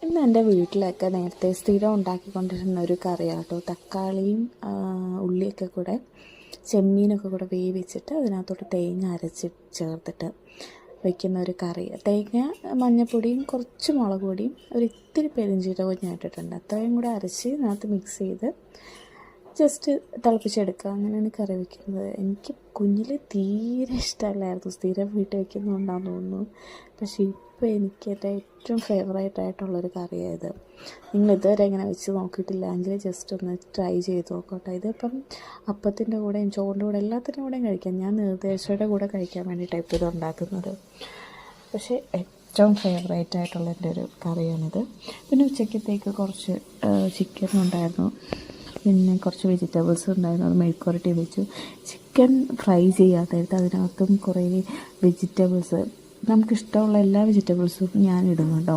ഇന്ന് എൻ്റെ വീട്ടിലൊക്കെ നേരത്തെ സ്ഥിരം ഉണ്ടാക്കിക്കൊണ്ടിരുന്ന ഒരു കറിയാണ് കേട്ടോ. തക്കാളിയും ഉള്ളിയൊക്കെ കൂടെ ചെമ്മീനൊക്കെ കൂടെ വേവിച്ചിട്ട് അതിനകത്തോട്ട് തേങ്ങ അരച്ച് ചേർത്തിട്ട് വയ്ക്കുന്ന ഒരു കറി. തേങ്ങ, മഞ്ഞൾപ്പൊടിയും കുറച്ച് മുളക് പൊടിയും ഒരിത്തിരി പെരുംജീരകവും ഞാൻ ഇട്ടിട്ടുണ്ട്. അത്രയും കൂടെ അരച്ച് ഇതിനകത്ത് മിക്സ് ചെയ്ത് ജസ്റ്റ് തിളപ്പിച്ചെടുക്കുക. അങ്ങനെയാണ് കറി വയ്ക്കുന്നത്. എനിക്ക് കുഞ്ഞിൽ തീരെ ഇഷ്ടമല്ലായിരുന്നു. സ്ഥിരം വീട്ടിൽ വയ്ക്കുന്നതുകൊണ്ടാണെന്ന് തോന്നുന്നു. പക്ഷേ ഇപ്പോൾ എനിക്ക് എൻ്റെ ഏറ്റവും ഫേവറേറ്റായിട്ടുള്ളൊരു കറിയായത്. നിങ്ങൾ ഇതുവരെ ഇങ്ങനെ വെച്ച് നോക്കിയിട്ടില്ല എങ്കിൽ ജസ്റ്റ് ഒന്ന് ട്രൈ ചെയ്ത് നോക്കട്ടെ. ഇതിപ്പം അപ്പത്തിൻ്റെ കൂടെയും ചോറിൻ്റെ കൂടെ എല്ലാത്തിൻ്റെ കൂടെയും കഴിക്കാം. ഞാൻ നിർദ്ദേശയുടെ കൂടെ കഴിക്കാൻ വേണ്ടിയിട്ടാണ് ഇപ്പോൾ ഇത് ഉണ്ടാക്കുന്നത്. പക്ഷേ ഏറ്റവും ഫേവറേറ്റായിട്ടുള്ള എൻ്റെ ഒരു കറിയാണിത്. പിന്നെ ഉച്ചക്കത്തേക്ക് കുറച്ച് ചിക്കൻ ഉണ്ടായിരുന്നു, പിന്നെ കുറച്ച് വെജിറ്റബിൾസ് ഉണ്ടായിരുന്നു. അത് മെഴുക്കുവരട്ടി വെച്ചു. ചിക്കൻ ഫ്രൈ ചെയ്യാത്തായിട്ട് അതിനകത്തും കുറേ വെജിറ്റബിൾസ്, നമുക്കിഷ്ടമുള്ള എല്ലാ വെജിറ്റബിൾസും ഞാൻ ഇടുന്നുണ്ടോ.